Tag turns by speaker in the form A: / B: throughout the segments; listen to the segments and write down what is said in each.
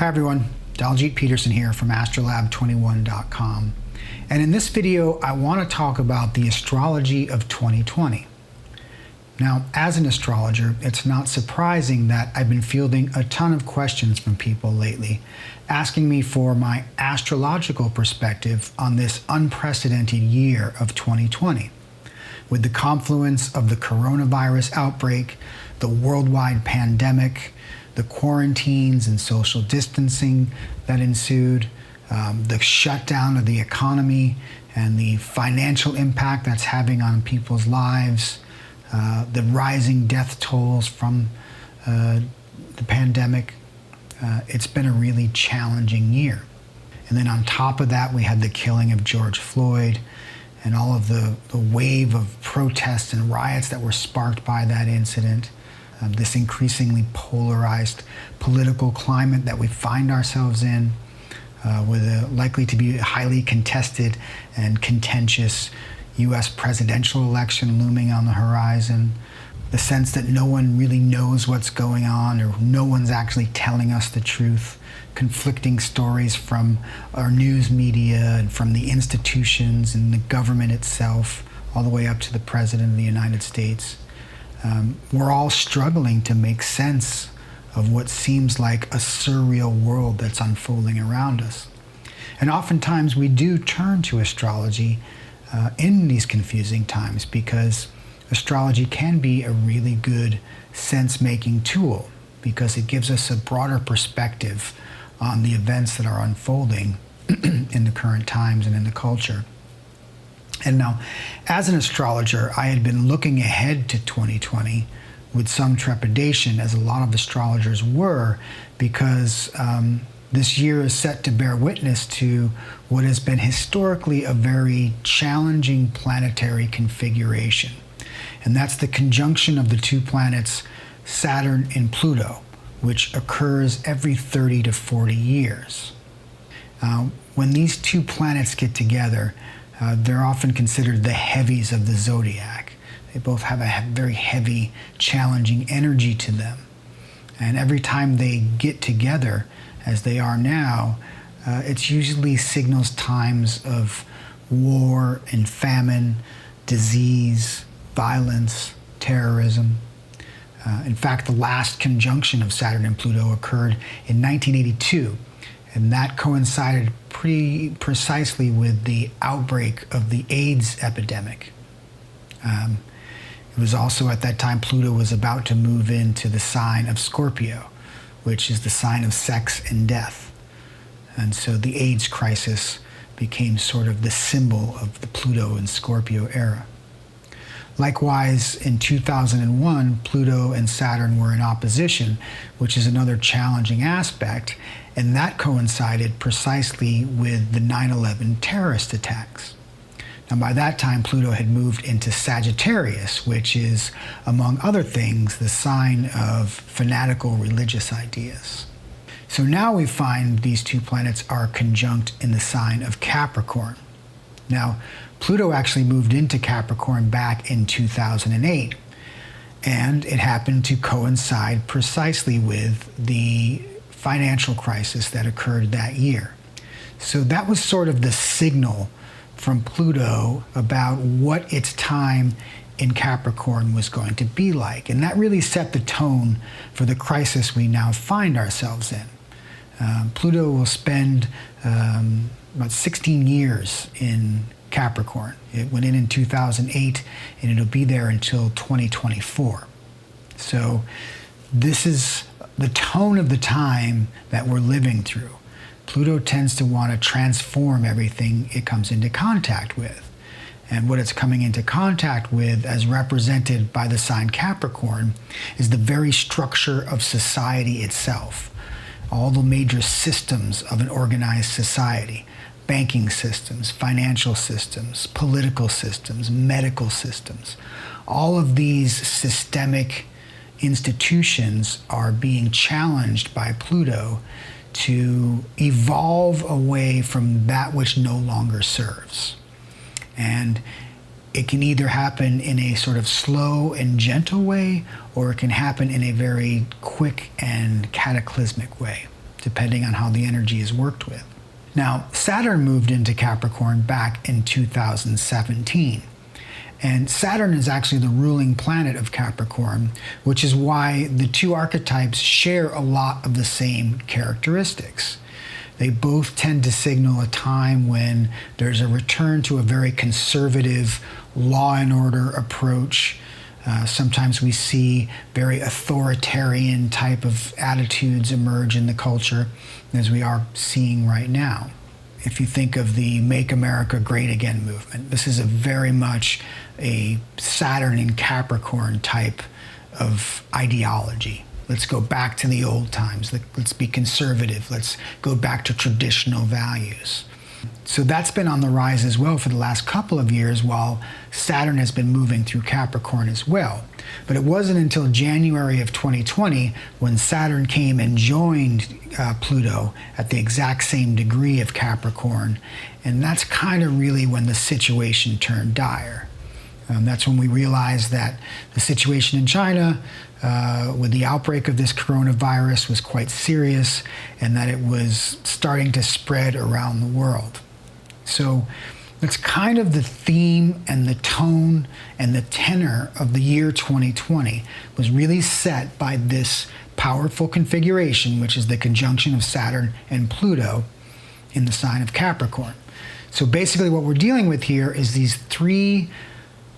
A: Hi everyone, Daljeet Peterson here from astrolab21.com. And in this video, I want to talk about the astrology of 2020. Now, as an astrologer, it's not surprising that I've been fielding a ton of questions from people lately, asking me for my astrological perspective on this unprecedented year of 2020. With the confluence of the coronavirus outbreak, the worldwide pandemic, the quarantines and social distancing that ensued, the shutdown of the economy and the financial impact that's having on people's lives, the rising death tolls from the pandemic. It's been a really challenging year. And then on top of that, we had the killing of George Floyd and all of the wave of protests and riots that were sparked by that incident. This increasingly polarized political climate that we find ourselves in, with a likely to be highly contested and contentious U.S. presidential election looming on the horizon, the sense that no one really knows what's going on or no one's actually telling us the truth, conflicting stories from our news media and from the institutions and the government itself, all the way up to the President of the United States. We're all struggling to make sense of what seems like a surreal world that's unfolding around us. And oftentimes we do turn to astrology in these confusing times because astrology can be a really good sense-making tool because it gives us a broader perspective on the events that are unfolding in the current times and in the culture. And now, as an astrologer, I had been looking ahead to 2020 with some trepidation, as a lot of astrologers were, because this year is set to bear witness to what has been historically a very challenging planetary configuration. And that's the conjunction of the two planets, Saturn and Pluto, which occurs every 30 to 40 years. When these two planets get together, they're often considered the heavies of the zodiac. They both have a very heavy, challenging energy to them. And every time they get together, as they are now, it usually signals times of war and famine, disease, violence, terrorism. In fact, the last conjunction of Saturn and Pluto occurred in 1982. And that coincided pretty precisely with the outbreak of the AIDS epidemic. It was also at that time Pluto was about to move into the sign of Scorpio, which is the sign of sex and death. And so the AIDS crisis became sort of the symbol of the Pluto and Scorpio era. Likewise, in 2001, Pluto and Saturn were in opposition, which is another challenging aspect, and that coincided precisely with the 9/11 terrorist attacks. Now, by that time, Pluto had moved into Sagittarius, which is, among other things, the sign of fanatical religious ideas. So now we find these two planets are conjunct in the sign of Capricorn. Now, Pluto actually moved into Capricorn back in 2008, and it happened to coincide precisely with the financial crisis that occurred that year. So that was sort of the signal from Pluto about what its time in Capricorn was going to be like, and that really set the tone for the crisis we now find ourselves in. Pluto will spend about 16 years in Capricorn. It went in 2008, and it'll be there until 2024. So this is the tone of the time that we're living through. Pluto tends to want to transform everything it comes into contact with. And what it's coming into contact with, as represented by the sign Capricorn, is the very structure of society itself. All the major systems of an organized society. Banking systems, financial systems, political systems, medical systems. All of these systemic institutions are being challenged by Pluto to evolve away from that which no longer serves. And it can either happen in a sort of slow and gentle way, or it can happen in a very quick and cataclysmic way. depending on how the energy is worked with. Now, Saturn moved into Capricorn back in 2017. And Saturn is actually the ruling planet of Capricorn, which is why the two archetypes share a lot of the same characteristics. They both tend to signal a time when there's a return to a very conservative law and order approach. Sometimes we see very authoritarian type of attitudes emerge in the culture, as we are seeing right now. If you think of the Make America Great Again movement, this is a very much a Saturn in Capricorn type of ideology. Let's go back to the old times. Let's be conservative. Let's go back to traditional values. So that's been on the rise as well for the last couple of years, while Saturn has been moving through Capricorn as well. But it wasn't until January of 2020 when Saturn came and joined Pluto at the exact same degree of Capricorn. And that's kind of really when the situation turned dire. That's when we realized that the situation in China with the outbreak of this coronavirus was quite serious, and that it was starting to spread around the world. So that's kind of the theme and the tone and the tenor of the year 2020 was really set by this powerful configuration, which is the conjunction of Saturn and Pluto in the sign of Capricorn. So basically what we're dealing with here is these three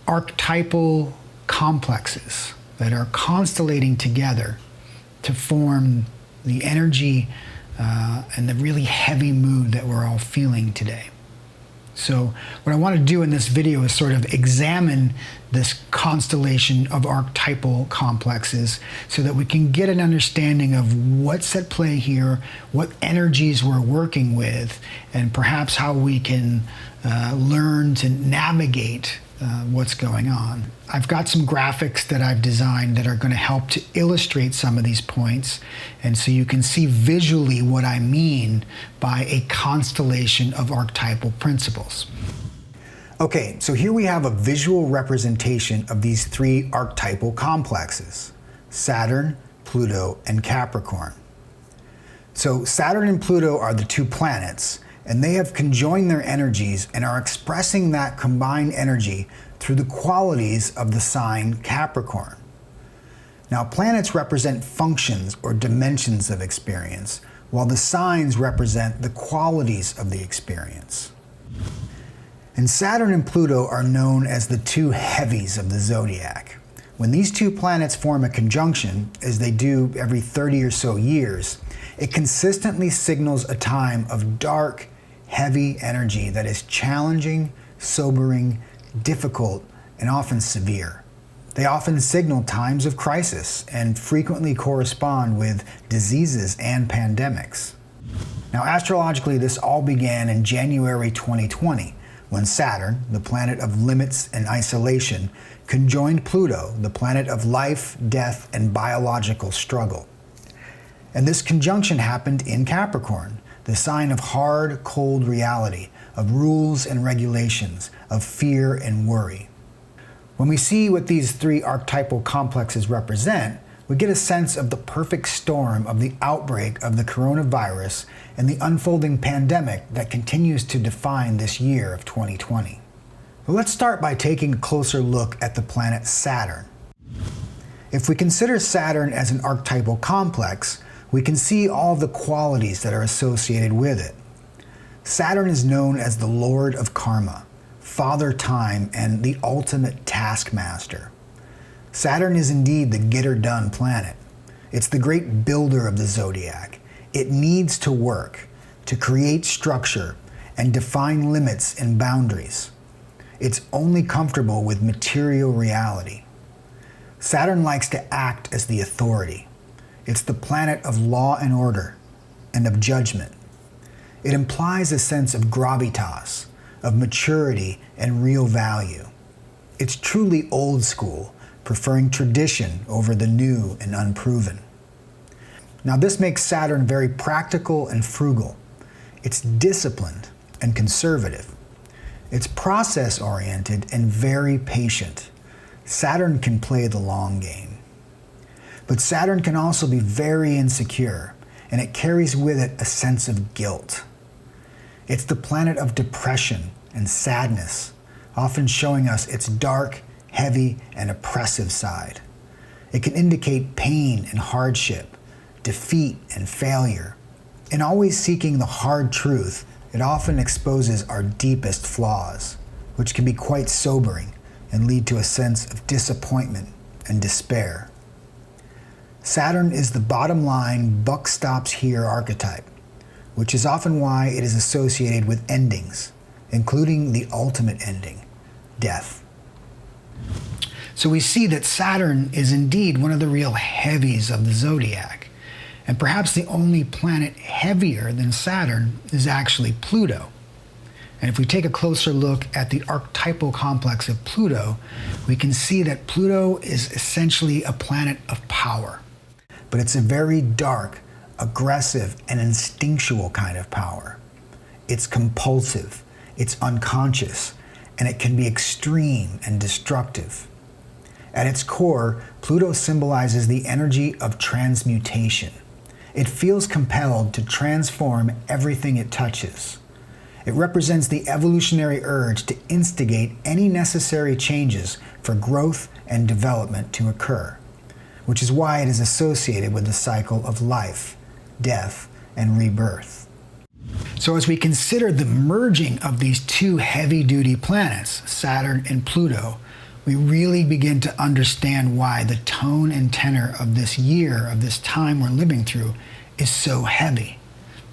A: archetypal complexes that are constellating together to form the energy and the really heavy mood that we're all feeling today. So what I want to do in this video is sort of examine this constellation of archetypal complexes so that we can get an understanding of what's at play here, what energies we're working with, and perhaps how we can learn to navigate what's going on. I've got some graphics that I've designed that are going to help to illustrate some of these points, and so you can see visually what I mean by a constellation of archetypal principles. Okay, so here we have a visual representation of these three archetypal complexes: Saturn, Pluto, and Capricorn. So Saturn and Pluto are the two planets, and they have conjoined their energies and are expressing that combined energy through the qualities of the sign Capricorn. Now, planets represent functions or dimensions of experience, while the signs represent the qualities of the experience. And Saturn and Pluto are known as the two heavies of the zodiac. When these two planets form a conjunction, as they do every 30 or so years, it consistently signals a time of dark, heavy energy that is challenging, sobering, difficult, and often severe. They often signal times of crisis and frequently correspond with diseases and pandemics. Now, astrologically, this all began in January 2020, when Saturn, the planet of limits and isolation, conjoined Pluto, the planet of life, death, and biological struggle. And this conjunction happened in Capricorn, the sign of hard, cold reality, of rules and regulations, of fear and worry. When we see what these three archetypal complexes represent, we get a sense of the perfect storm of the outbreak of the coronavirus and the unfolding pandemic that continues to define this year of 2020. But let's start by taking a closer look at the planet Saturn. If we consider Saturn as an archetypal complex, we can see all the qualities that are associated with it. Saturn is known as the Lord of Karma, Father Time, and the ultimate taskmaster. Saturn is indeed the get-her-done planet. It's the great builder of the zodiac. It needs to work, to create structure, and define limits and boundaries. It's only comfortable with material reality. Saturn likes to act as the authority. It's the planet of law and order, and of judgment. It implies a sense of gravitas, of maturity and real value. It's truly old school, preferring tradition over the new and unproven. Now, this makes Saturn very practical and frugal. It's disciplined and conservative. It's process-oriented and very patient. Saturn can play the long game. But Saturn can also be very insecure, and it carries with it a sense of guilt. It's the planet of depression and sadness, often showing us its dark, heavy, and oppressive side. It can indicate pain and hardship, defeat and failure. In always seeking the hard truth, it often exposes our deepest flaws, which can be quite sobering and lead to a sense of disappointment and despair. Saturn is the bottom line, buck stops here archetype, which is often why it is associated with endings, including the ultimate ending, death. So we see that Saturn is indeed one of the real heavies of the zodiac, and perhaps the only planet heavier than Saturn is actually Pluto. And if we take a closer look at the archetypal complex of Pluto, we can see that Pluto is essentially a planet of power. But it's a very dark, aggressive, and instinctual kind of power. It's compulsive, it's unconscious, and it can be extreme and destructive. At its core, Pluto symbolizes the energy of transmutation. It feels compelled to transform everything it touches. It represents the evolutionary urge to instigate any necessary changes for growth and development to occur, which is why it is associated with the cycle of life, death, and rebirth. So as we consider the merging of these two heavy-duty planets, Saturn and Pluto, we really begin to understand why the tone and tenor of this year, of this time we're living through, is so heavy,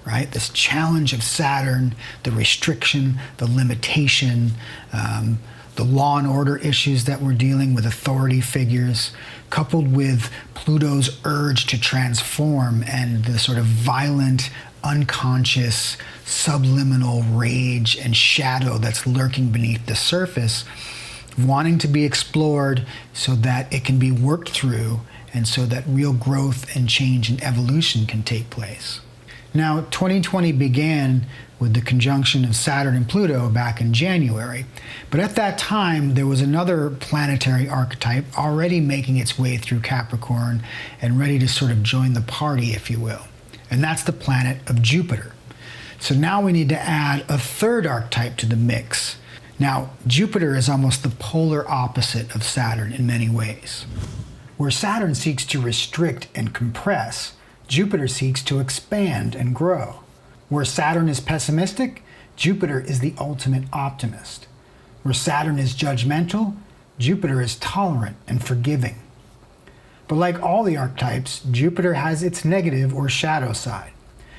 A: right? This challenge of Saturn, the restriction, the limitation, the law and order issues that we're dealing with authority figures, coupled with Pluto's urge to transform and the sort of violent, unconscious, subliminal rage and shadow that's lurking beneath the surface, wanting to be explored so that it can be worked through and so that real growth and change and evolution can take place. Now, 2020 began with the conjunction of Saturn and Pluto back in January, but at that time there was another planetary archetype already making its way through Capricorn and ready to sort of join the party, if you will, and that's the planet of Jupiter. So now we need to add a third archetype to the mix. Now, Jupiter is almost the polar opposite of Saturn in many ways. Where Saturn seeks to restrict and compress, Jupiter seeks to expand and grow. Where Saturn is pessimistic, Jupiter is the ultimate optimist. Where Saturn is judgmental, Jupiter is tolerant and forgiving. But like all the archetypes, Jupiter has its negative or shadow side.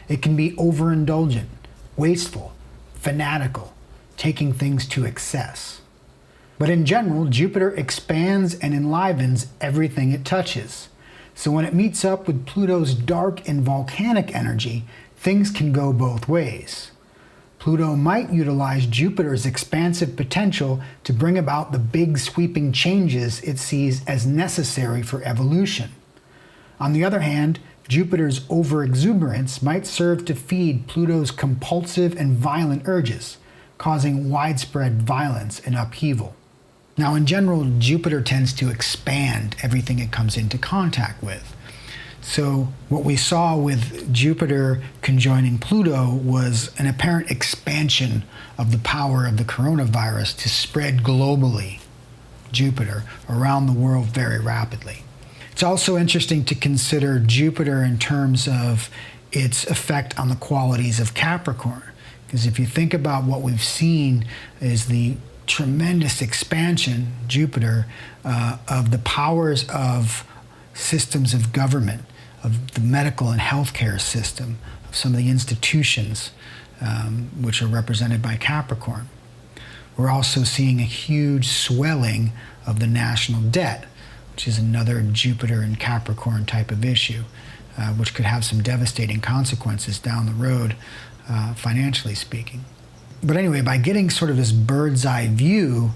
A: It can be overindulgent, wasteful, fanatical, taking things to excess. But in general, Jupiter expands and enlivens everything it touches. So when it meets up with Pluto's dark and volcanic energy, things can go both ways. Pluto might utilize Jupiter's expansive potential to bring about the big sweeping changes it sees as necessary for evolution. On the other hand, Jupiter's overexuberance might serve to feed Pluto's compulsive and violent urges, causing widespread violence and upheaval. Now, in general, Jupiter tends to expand everything it comes into contact with. So what we saw with Jupiter conjoining Pluto was an apparent expansion of the power of the coronavirus to spread globally, Jupiter, around the world very rapidly. It's also interesting to consider Jupiter in terms of its effect on the qualities of Capricorn. Because if you think about what we've seen is the tremendous expansion, Jupiter, of the powers of systems of government, of the medical and healthcare system, of some of the institutions which are represented by Capricorn. We're also seeing a huge swelling of the national debt, which is another Jupiter and Capricorn type of issue, which could have some devastating consequences down the road, financially speaking. But anyway, by getting sort of this bird's eye view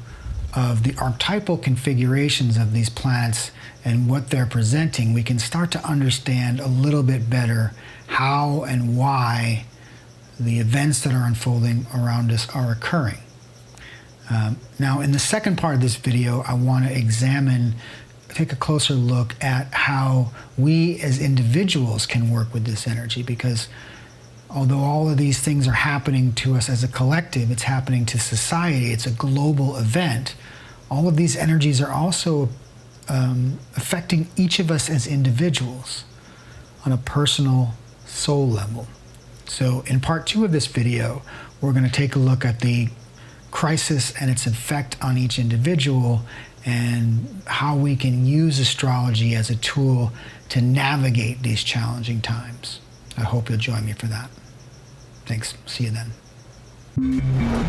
A: of the archetypal configurations of these planets and what they're presenting, we can start to understand a little bit better how and why the events that are unfolding around us are occurring. Now, in the second part of this video, I want to examine take a closer look at how we as individuals can work with this energy, because although all of these things are happening to us as a collective, it's happening to society, it's a global event, all of these energies are also affecting each of us as individuals on a personal soul level. So in part 2 of this video, we're going to take a look at the crisis and its effect on each individual, and how we can use astrology as a tool to navigate these challenging times. I hope you'll join me for that. Thanks. See you then.